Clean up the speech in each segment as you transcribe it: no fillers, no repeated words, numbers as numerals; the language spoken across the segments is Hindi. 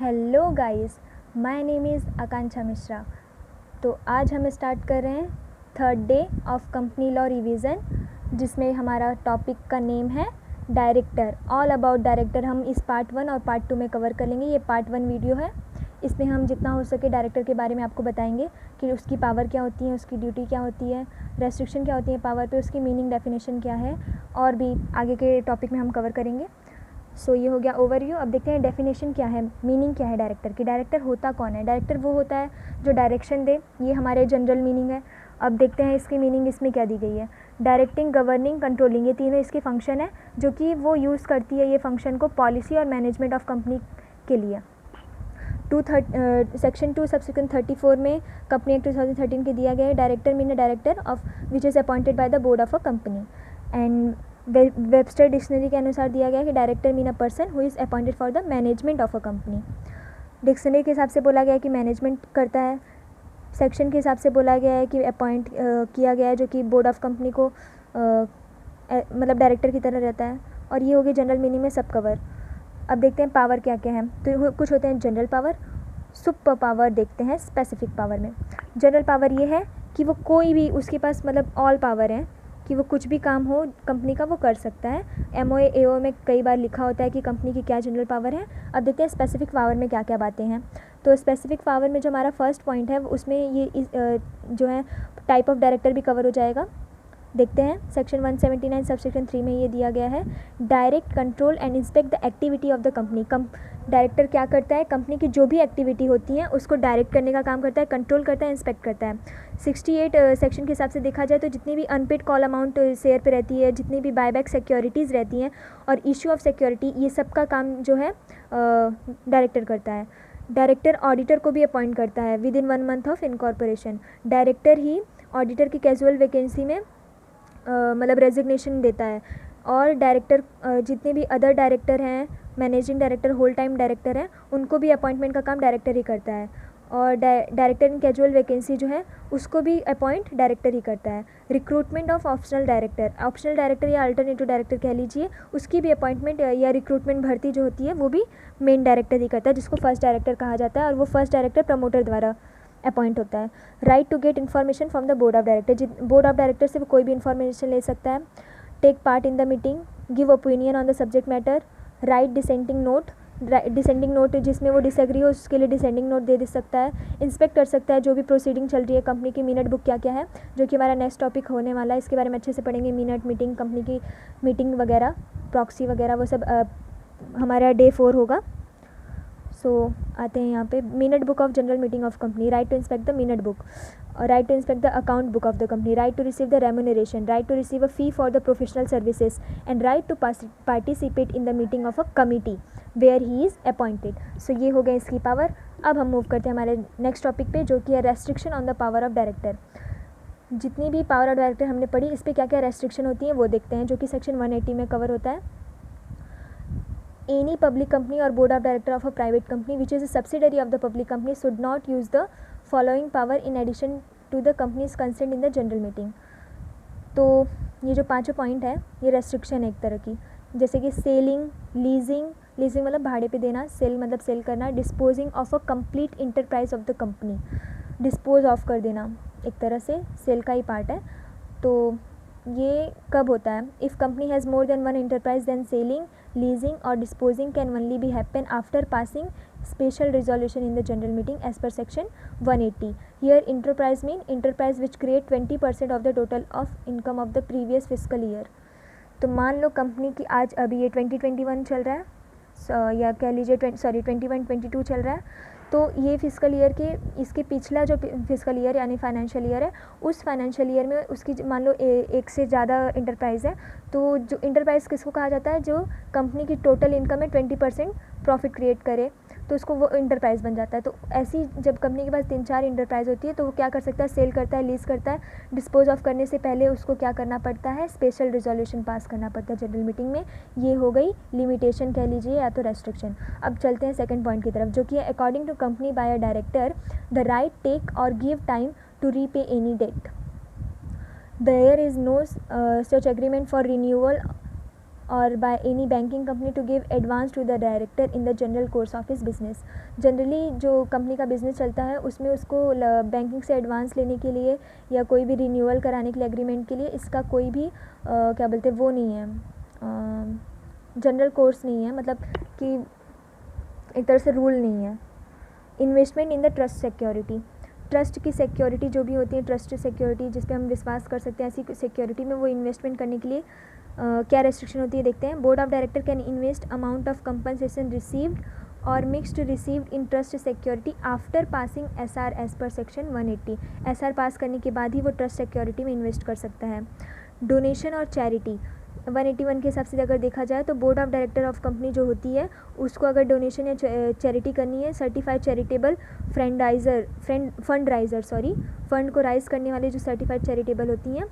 Hello guys, my name is Akanksha Mishra. तो आज हम स्टार्ट कर रहे हैं third day of company law revision, जिसमें हमारा टॉपिक का नेम है डायरेक्टर। ऑल अबाउट डायरेक्टर हम इस पार्ट 1 और पार्ट 2 में कवर कर लेंगे। ये पार्ट 1 वीडियो है, इसमें हम जितना हो सके डायरेक्टर के बारे में आपको बताएंगे कि उसकी पावर क्या होती है, उसकी ड्यूटी क्या होती है, रेस्ट्रिक्शन क्या होती है पावर पे, उसकी मीनिंग डेफिनेशन क्या है, और भी आगे के टॉपिक में हम कवर करेंगे। सो ये हो गया ओवरव्यू। अब देखते हैं डेफिनेशन क्या है, मीनिंग क्या है डायरेक्टर की। डायरेक्टर होता कौन है? डायरेक्टर वो होता है जो डायरेक्शन दे। ये हमारे जनरल मीनिंग है। अब देखते हैं इसकी मीनिंग इसमें क्या दी गई है। डायरेक्टिंग, गवर्निंग, कंट्रोलिंग, ये तीनों इसके फंक्शन है जो कि वो यूज़ करती है ये फंक्शन को पॉलिसी और मैनेजमेंट ऑफ कंपनी के लिए। सेक्शन 2 सबसेक्शन 34 में कंपनी एक्ट 2013 के दिया गया है। Director mean a director of which is appointed by the board of a company. And Webster dictionary के अनुसार दिया गया है कि director mean a person who is appointed for the management of a company. Dictionary के हिसाब से बोला गया है कि मैनेजमेंट करता है। सेक्शन के हिसाब से बोला गया है कि अपॉइंट किया गया है, जो कि बोर्ड ऑफ कंपनी को मतलब डायरेक्टर की तरह रहता है। और ये हो गई जनरल मीनिंग में सब कवर। अब देखते हैं पावर क्या क्या है। तो कुछ होते हैं जनरल पावर, सुपर पावर देखते हैं स्पेसिफिक पावर में। जनरल पावर ये है कि वो कोई भी, उसके पास मतलब ऑल पावर है कि वो कुछ भी काम हो कंपनी का वो कर सकता है। MOA AO में कई बार लिखा होता है कि कंपनी की क्या जनरल पावर है। अब देखते हैं स्पेसिफिक पावर में क्या क्या बातें हैं। तो स्पेसिफिक पावर में जो हमारा फर्स्ट पॉइंट है उसमें ये जो है टाइप ऑफ डायरेक्टर भी कवर हो जाएगा। देखते हैं सेक्शन 179 सबसेक्शन 3 में ये दिया गया है, direct, control and inspect the activity of the company. Director क्या करता है? कंपनी की जो भी एक्टिविटी होती है उसको डायरेक्ट करने का काम करता है, कंट्रोल करता है, इंस्पेक्ट करता है। 68 सेक्शन के हिसाब से देखा जाए तो जितनी भी अनपेड कॉल अमाउंट शेयर पे रहती है, जितनी भी बायबैक सिक्योरिटीज़ रहती हैं और इशू ऑफ सिक्योरिटी, ये सब का काम जो है डायरेक्टर करता है। डायरेक्टर ऑडिटर को भी अपॉइंट करता है within 1 month of incorporation. Director ही ऑडिटर की कैजुअल वैकेंसी में मतलब रेजिग्नेशन देता है। और डायरेक्टर जितने भी अदर डायरेक्टर हैं, managing director, whole time director हैं, उनको भी अपॉइंटमेंट का काम डायरेक्टर ही करता है। और डायरेक्टर इन कैजुअल वैकेंसी जो है उसको भी अपॉइंट डायरेक्टर ही करता है। Recruitment of optional director, optional director या अल्टरनेटिव डायरेक्टर कह लीजिए, उसकी भी अपॉइंटमेंट या रिक्रूटमेंट भर्ती जो होती है वो भी मेन डायरेक्टर ही करता है, जिसको फर्स्ट डायरेक्टर कहा जाता है। और वो फर्स्ट डायरेक्टर प्रमोटर द्वारा अपॉइंट होता है। Right to get information from the board of director, board of director से कोई भी इन्फॉर्मेशन ले सकता है। Take part in the meeting, give opinion on the subject matter, right dissenting note, dissenting note जिसमें वो डिसएग्री हो उसके लिए डिसेंडिंग नोट दे सकता है। इंस्पेक्ट कर सकता है जो भी प्रोसीडिंग चल रही है कंपनी की, मिनट बुक क्या क्या है, जो कि हमारा नेक्स्ट टॉपिक होने वाला है, इसके बारे में अच्छे से पढ़ेंगे। मिनट मीटिंग, कंपनी की मीटिंग वगैरह, प्रॉक्सी वगैरह, वो सब हमारा डे 4 होगा। सो आते हैं यहाँ पे, minute book of general meeting of company, right to inspect the minute book, right to inspect the account book of the company, right to receive the remuneration, right to receive a fee for the professional services, and right to participate in the meeting of a committee where he is appointed. So ये हो गया इसकी पावर। अब हम मूव करते हैं हमारे नेक्स्ट टॉपिक पे, जो कि है restriction on the power of director. जितनी भी पावर ऑफ डायरेक्टर हमने पढ़ी, इस पर क्या क्या रेस्ट्रिक्शन होती है वो देखते हैं, जो कि सेक्शन 180 में कवर होता है। Any public company or board of director of a private company which is a subsidiary of the public company should not use the following power in addition to the company's consent in the general meeting। तो ये जो पांचों पॉइंट है ये रेस्ट्रिक्शन है एक तरह की, जैसे कि सेलिंग, लीजिंग, लीजिंग मतलब भाड़े पे देना, सेल मतलब सेल करना, disposing of a complete enterprise of the company, dispose of कर देना एक तरह से सेल का ही पार्ट है। तो ये कब होता है? If company has more than one enterprise then selling, leasing और disposing can only be happen after passing special resolution in the general meeting as per section 180। Here enterprise mean enterprise which create 20% of the total of income of the previous physical year. तो मान लो कंपनी की आज अभी ये 2021 चल रहा है, या कह लीजिए 21-22 चल रहा है। तो ये फिजिकल ईयर के इसके पिछला जो फिजिकल ईयर यानी फाइनेंशियल ईयर है, उस फाइनेंशियल ईयर में उसकी मान लो एक से ज़्यादा इंटरप्राइज है। तो जो इंटरप्राइज किसको कहा जाता है? जो कंपनी की टोटल इनकम में 20% प्रॉफिट क्रिएट करे, तो उसको वो इंटरप्राइज बन जाता है। तो ऐसी जब कंपनी के पास 3-4 इंटरप्राइज होती है तो वो क्या कर सकता है? सेल करता है, लीज करता है। डिस्पोज ऑफ करने से पहले उसको क्या करना पड़ता है? स्पेशल रिजोल्यूशन पास करना पड़ता है जनरल मीटिंग में। ये हो गई लिमिटेशन कह लीजिए या तो रेस्ट्रिक्शन। अब चलते हैं सेकंड पॉइंट की तरफ, जो कि है according to company by a director the right take और give time to repay any debt. There is no such agreement for renewal और by any banking company to give advance to the director in the general course of his business. Generally जो कंपनी का बिजनेस चलता है उसमें उसको बैंकिंग से एडवांस लेने के लिए या कोई भी रिन्यूअल कराने के लिए एग्रीमेंट के लिए इसका कोई भी क्या बोलते हैं वो नहीं है, जनरल कोर्स नहीं है, मतलब कि एक तरह से रूल नहीं है। Investment in the trust security, trust की सिक्योरिटी जो भी होती है, ट्रस्ट सिक्योरिटी जिस पे हम विश्वास कर सकते हैं, ऐसी सिक्योरिटी में वो इन्वेस्टमेंट करने के लिए क्या रेस्ट्रिक्शन होती है देखते हैं। Board of director can invest amount of compensation received और mixed received in trust security after passing SR as per section 180। SR pass करने के बाद ही वो ट्रस्ट सिक्योरिटी में इन्वेस्ट कर सकता है। डोनेशन और चैरिटी 181 के हिसाब से अगर देखा जाए तो board of director of company जो होती है उसको अगर डोनेशन या चैरिटी करनी है, सर्टिफाइड चैरिटेबल फंड को राइज करने वाले जो सर्टिफाइड चैरिटेबल होती हैं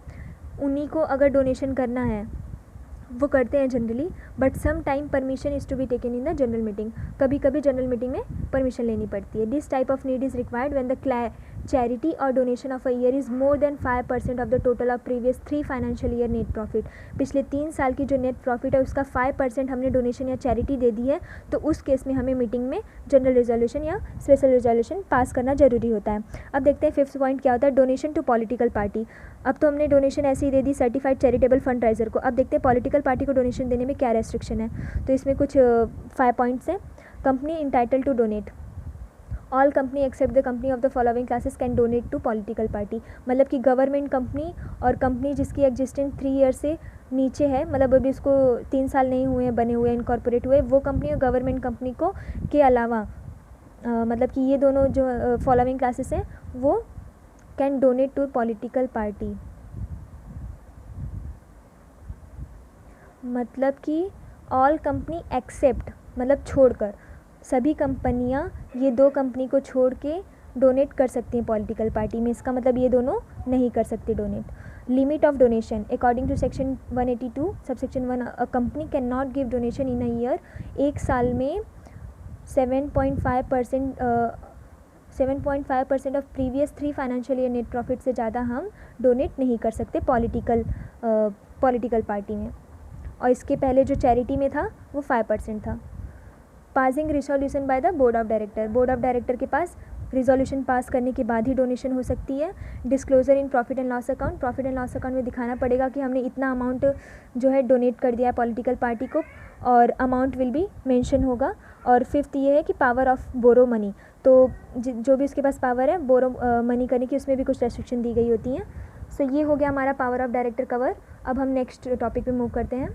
उन्हीं को अगर डोनेशन करना है वो करते हैं generally, but some time permission is to be taken in the general meeting. कभी कभी जनरल मीटिंग में परमिशन लेनी पड़ती है। This type of need is required when the charity और donation of a year is more than 5% of the total of previous 3 financial year net profit. पिछले 3 साल की जो नेट प्रॉफिट है उसका 5% हमने डोनेशन या चैरिटी दे दी है तो उस केस में हमें मीटिंग में जनरल रिजोल्यूशन या स्पेशल रिजोल्यूशन पास करना जरूरी होता है। अब देखते हैं 5th पॉइंट क्या होता है, डोनेशन टू पॉलिटिकल पार्टी। अब तो हमने डोनेशन ऐसे ही दे दी सर्टिफाइड चैरिटेबल फंड राइजर को। अब देखते हैं पॉलिटिकल पार्टी को डोनेशन देने में क्या रेस्ट्रिक्शन है। तो इसमें कुछ 5 पॉइंट्स हैं। Company entitled to donate, all company except the company of the following classes can donate to political party. मतलब कि गवर्नमेंट कंपनी और कंपनी जिसकी एग्जिस्टेंस 3 ईयर से नीचे है, मतलब अभी उसको 3 साल नहीं हुए हैं बने हुए इनकॉर्पोरेट हुए, वो कंपनी और गवर्नमेंट कंपनी को के अलावा मतलब कि ये दोनों जो फॉलोइंग क्लासेस हैं वो can donate to political party. मतलब कि ऑल कंपनी एक्सेप्ट मतलब छोड़कर, सभी कंपनियां ये 2 कंपनी को छोड़ के डोनेट कर सकती हैं पॉलिटिकल पार्टी में। इसका मतलब ये दोनों नहीं कर सकते donate. Limit of donation according to section 182 subsection 1 a company can not give donation in a year. एक साल में 7.5% of previous 3 financial year net profit से ज़्यादा हम डोनेट नहीं कर सकते पॉलिटिकल पार्टी में। और इसके पहले जो चैरिटी में था वो 5% था। Passing resolution by the board of director, board of director के पास रिजोल्यूशन पास करने के बाद ही डोनेशन हो सकती है। Disclosure in profit and loss account, profit and loss account में दिखाना पड़ेगा कि हमने इतना अमाउंट जो है डोनेट कर दिया है पॉलिटिकल पार्टी को और अमाउंट विल बी मेंशन होगा। और 5th ये है कि पावर ऑफ बोरो मनी, तो जो भी उसके पास पावर है बोरो मनी करने की उसमें भी कुछ रेस्ट्रिक्शन दी गई होती हैं। सो ये हो गया हमारा पावर ऑफ डायरेक्टर कवर। अब हम नेक्स्ट टॉपिक पे मूव करते हैं।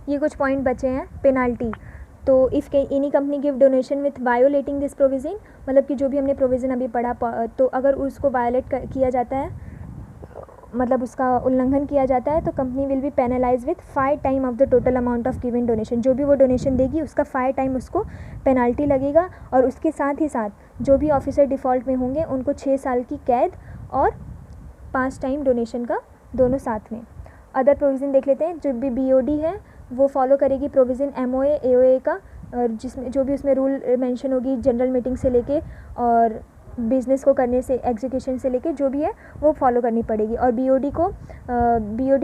ये कुछ पॉइंट बचे हैं। पेनाल्टी, तो if any company give donation with violating this provision, मतलब कि जो भी हमने प्रोविज़न अभी पढ़ा तो अगर उसको वायोलेट किया जाता है मतलब उसका उल्लंघन किया जाता है तो company will be penalise with 5 time of the total amount of given donation. जो भी वो डोनेशन देगी उसका 5 टाइम उसको पेनाल्टी लगेगा। और उसके साथ ही साथ जो भी ऑफिसर डिफ़ॉल्ट में होंगे उनको 6 साल की कैद और 5 टाइम डोनेशन का दोनों साथ में। अदर प्रोविज़न देख लेते हैं। जो भी BOD है वो फॉलो करेगी प्रोविज़न MOA AOA का, और जिसमें जो भी उसमें रूल मेंशन होगी जनरल मीटिंग से लेके और बिज़नेस को करने से एग्जीक्यूशन से लेके जो भी है वो फॉलो करनी पड़ेगी। और BOD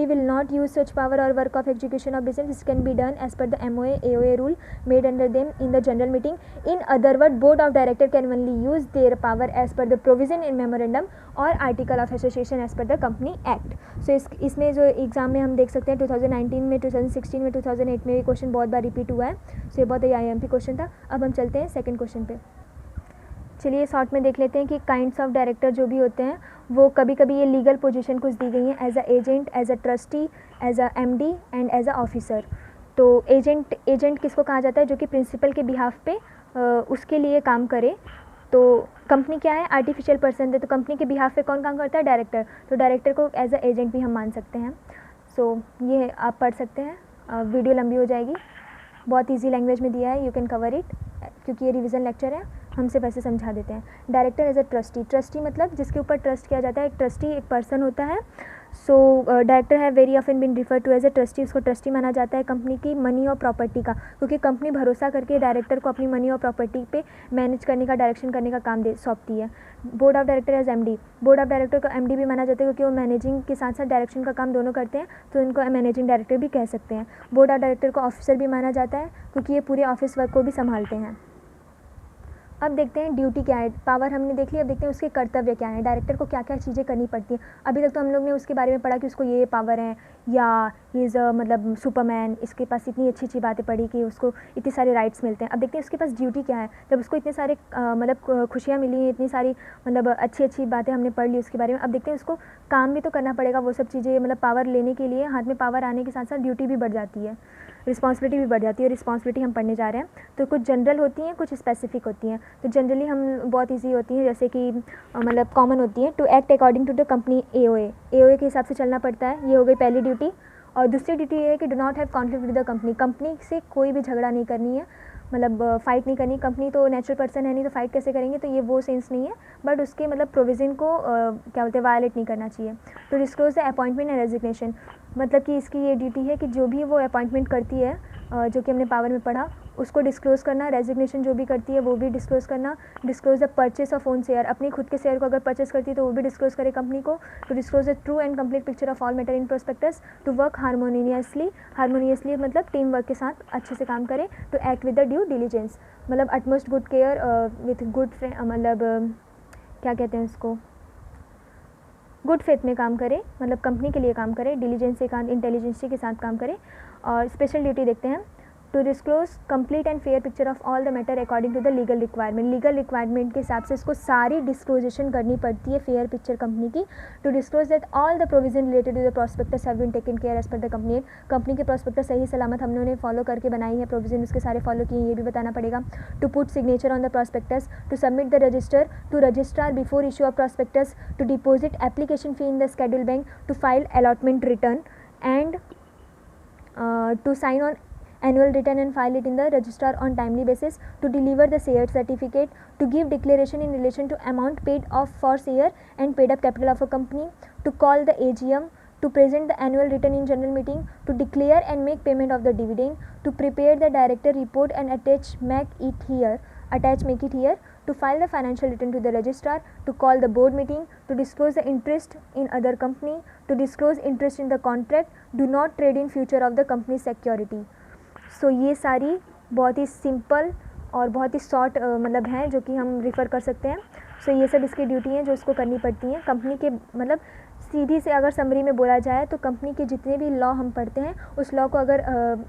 will not use such power और work of execution of business this can be done as per the MOA AOA rule made under them in the general meeting. In other word board of director can only use their power as per the provision in memorandum और article of association as per the company act. So इसमें जो एग्जाम में हम देख सकते हैं 2019 में, 2016 में, 2008 में ये क्वेश्चन बहुत बार रिपीट हुआ है। सो ये बहुत ही IMP क्वेश्चन था। अब हम चलते हैं सेकेंड क्वेश्चन पे। चलिए शॉर्ट में देख लेते हैं कि काइंड्स ऑफ डायरेक्टर जो भी होते हैं वो कभी कभी ये लीगल पोजीशन कुछ दी गई हैं as a agent, as a trustee, as a MD and as a officer. तो एजेंट किसको कहा जाता है, जो कि प्रिंसिपल के बिहाफ पे उसके लिए काम करे। तो कंपनी क्या है, आर्टिफिशियल पर्सन है, तो कंपनी के बिहाफ पे कौन काम करता है, डायरेक्टर। तो डायरेक्टर को एज अ एजेंट भी हम मान सकते हैं। सो ये आप पढ़ सकते हैं। वीडियो लंबी हो जाएगी, बहुत ईजी लैंग्वेज में दिया है, यू कैन कवर इट, क्योंकि ये रिवीजन लेक्चर है, हम सिर्फ ऐसे समझा देते हैं। Director as a trustee, trustee मतलब जिसके ऊपर ट्रस्ट किया जाता है। एक ट्रस्टी एक पर्सन होता है so director have very often been refer to as a trustee, उसको ट्रस्टी माना जाता है कंपनी की मनी और प्रॉपर्टी का, क्योंकि कंपनी भरोसा करके डायरेक्टर को अपनी मनी और प्रॉपर्टी पे मैनेज करने का, डायरेक्शन करने का काम दे सौंपती है। Board of director as MD, board of director को एमडी भी माना जाता है क्योंकि वो मैनेजिंग के साथ साथ डायरेक्शन का काम दोनों करते हैं, तो उनको मैनेजिंग डायरेक्टर भी कह सकते हैं। बोर्ड ऑफ डायरेक्टर को ऑफिसर भी माना जाता है क्योंकि ये पूरे ऑफिस वर्क को भी संभालते हैं। अब देखते हैं ड्यूटी क्या है, पावर हमने देख लिया, अब देखते हैं उसके कर्तव्य क्या है, डायरेक्टर को क्या क्या चीज़ें करनी पड़ती हैं। अभी तक तो हम लोग ने उसके बारे में पढ़ा कि उसको ये पावर है, या ही इज़ मतलब सुपरमैन, इसके पास इतनी अच्छी अच्छी बातें पढ़ी कि उसको इतने सारे राइट्स मिलते हैं। अब देखते हैं उसके पास ड्यूटी क्या है, जब उसको इतने सारे मतलब खुशियाँ मिली हैं, इतनी सारी मतलब अच्छी अच्छी बातें हमने पढ़ ली उसके बारे में। अब देखते हैं उसको काम भी तो करना पड़ेगा, वो सब चीज़ें मतलब पावर लेने के लिए हाथ में पावर आने के साथ साथ ड्यूटी भी बढ़ जाती है, रिस्पॉन्सिबिलिटी भी बढ़ जाती है। और रिस्पॉन्सिबिलिटी हम पढ़ने जा रहे हैं, तो कुछ जनरल होती हैं, कुछ स्पेसिफिक होती हैं। तो जनरली हम बहुत इजी होती हैं, जैसे कि मतलब कॉमन होती है, to act according to the company AOA के हिसाब से चलना पड़ता है, ये हो गई पहली ड्यूटी। और दूसरी ड्यूटी ये है कि do not have conflict with the company, company से कोई भी झगड़ा नहीं करनी है, मतलब फ़ाइट नहीं करनी। कंपनी तो नेचुरल पर्सन है नहीं, तो फाइट कैसे करेंगे, तो ये वो सेंस नहीं है, बट उसके मतलब प्रोविज़न को क्या बोलते हैं, वायलेट नहीं करना चाहिए। तो disclose the appointment and resignation, मतलब कि इसकी ये ड्यूटी है कि जो भी वो अपॉइंटमेंट करती है, जो कि हमने पावर में पढ़ा, उसको डिस्क्लोज़ करना। रेजिग्नेशन जो भी करती है वो भी डिस्क्लोज़ करना। Disclose the purchase of own share, अपनी खुद के शेयर को अगर परचेस करती है तो वो भी डिस्क्लोज़ करे कंपनी को। To disclose the true and complete picture of all matter in prospectus. To work harmoniously मतलब टीम वर्क के साथ अच्छे से काम करे। To act with the due diligence, मतलब utmost good care with good मतलब क्या कहते हैं उसको, गुड फेथ में काम करे, मतलब कंपनी के लिए काम करे, डिलीजेंस के साथ, इंटेलिजेंसी के साथ काम करे। और स्पेशल ड्यूटी देखते हैं, to disclose complete and fair picture of all the matter according to the legal requirement, legal requirement के हिसाब से इसको सारी डिस्क्लोजेशन करनी पड़ती है फेयर पिक्चर कंपनी की। To disclose that all the provision related to the prospectus have been taken care as per the company, company के प्रोस्पेक्टस सही सलामत हमने उन्हें फॉलो करके बनाई है, प्रोविजन उसके सारे फॉलो किए, ये भी बताना पड़ेगा। To put signature on the prospectus, to submit the register to registrar before issue of prospectus, to deposit application fee in the schedule bank, to file allotment return and to sign on annual return and file it in the registrar on timely basis, to deliver the share certificate, to give declaration in relation to amount paid off for share and paid up capital of a company, to call the AGM, to present the annual return in general meeting, to declare and make payment of the dividend, to prepare the director report and make it here, to file the financial return to the registrar, to call the board meeting, to disclose the interest in other company, to disclose interest in the contract, do not trade in future of the company's security. So ये सारी बहुत ही सिंपल और बहुत ही शॉर्ट मतलब हैं जो कि हम रिफ़र कर सकते हैं। सो ये सब इसकी ड्यूटी हैं जो उसको करनी पड़ती हैं कंपनी के, मतलब सीधी से अगर समरी में बोला जाए तो कंपनी के जितने भी लॉ हम पढ़ते हैं उस लॉ को अगर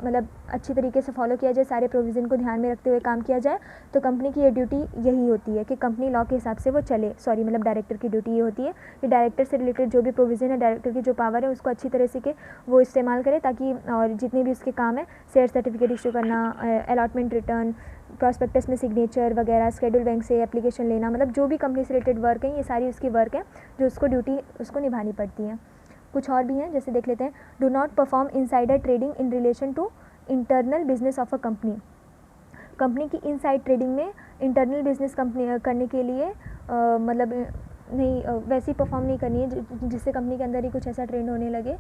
मतलब अच्छी तरीके से फॉलो किया जाए, सारे प्रोविज़न को ध्यान में रखते हुए काम किया जाए, तो कंपनी की ये ड्यूटी यही होती है कि कंपनी लॉ के हिसाब से वो चले। मतलब डायरेक्टर की ड्यूटी ये होती है कि डायरेक्टर से रिलेटेड जो भी प्रोविज़न है, डायरेक्टर की जो पावर है उसको अच्छी तरह से के वो इस्तेमाल करे, ताकि और जितने भी उसके काम है, शेयर सर्टिफिकेट इशू करना, अलॉटमेंट रिटर्न, प्रॉस्पेक्टस में सिग्नेचर वगैरह, शेड्यूल बैंक से एप्लीकेशन लेना, मतलब जो भी कंपनी से रिलेटेड वर्क है ये सारी उसकी वर्क है जो उसको ड्यूटी उसको निभानी पड़ती है। कुछ और भी हैं, जैसे देख लेते हैं। Do not perform insider trading in relation to internal business of a company, company की इनसाइड ट्रेडिंग में इंटरनल बिजनेस कंपनी करने के लिए मतलब नहीं वैसी परफॉर्म नहीं करनी है जिससे कंपनी के अंदर ही कुछ ऐसा ट्रेंड होने लगे।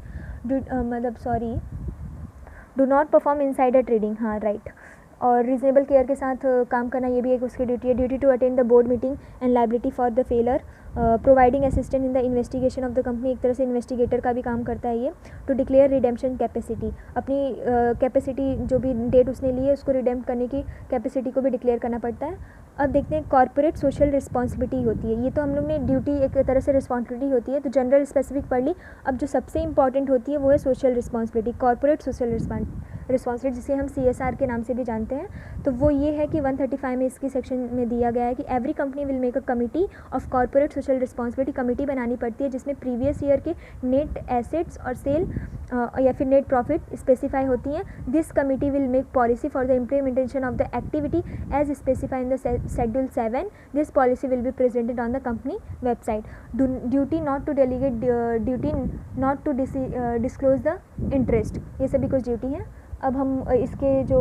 Do not perform insider trading, हाँ राइट। और रीजनेबल केयर के साथ काम करना, ये भी एक उसकी ड्यूटी है। Duty to attend the board meeting and liability for the failure, providing assistant in the investigation of the company, एक तरह से इन्वेस्टिगेटर का भी काम करता है ये। टू डिक्लेयर रिडेम्पशन कैपेसिटी, अपनी कैपेसिटी जो भी डेट उसने ली है उसको रिडेम्प करने की कैपेसिटी को भी डिक्लेयर करना पड़ता है। अब देखते हैं कॉर्पोरेट सोशल रिस्पॉन्सिबिलिटी होती है, ये तो हम लोग ने ड्यूटी एक तरह से रिस्पॉन्सिबिलिटी होती है, तो जनरल स्पेसिफिक पढ़ ली। अब जो सबसे इंपॉर्टेंट होती है वो है social responsibility, corporate social responsibility, जिसे हम CSR के नाम से भी जानते हैं। तो वो ये है कि 135 में इसकी सेक्शन में दिया गया है कि every company will make a committee of corporate social responsibility, committee बनानी पड़ती है जिसमें प्रीवियस ईयर के नेट एसेट्स और सेल या फिर नेट प्रॉफिट स्पेसिफाई होती हैं। This committee will make policy for the implementation of the activity as specify in the schedule 7, this policy will be presented on the company website. Duty not to delegate, duty not to disclose the interest, ये सभी कुछ ड्यूटी हैं। अब हम इसके जो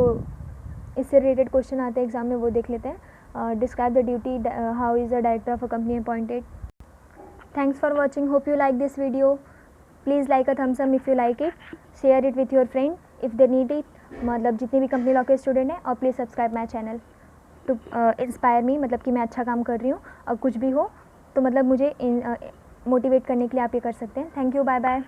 इससे रिलेटेड क्वेश्चन आते हैं एग्जाम में वो देख लेते हैं। Describe the duty, how is the director of a company appointed. Thanks for watching, hope you like this video. Please like a thumbs up if you like it, share it with your friend if they need it, मतलब जितने भी कंपनी लॉ के स्टूडेंट हैं, और please subscribe my channel to inspire me, मतलब कि मैं अच्छा काम कर रही हूँ, और कुछ भी हो तो मतलब मुझे मोटिवेट करने के लिए आप ये कर सकते हैं। Thank you, bye bye.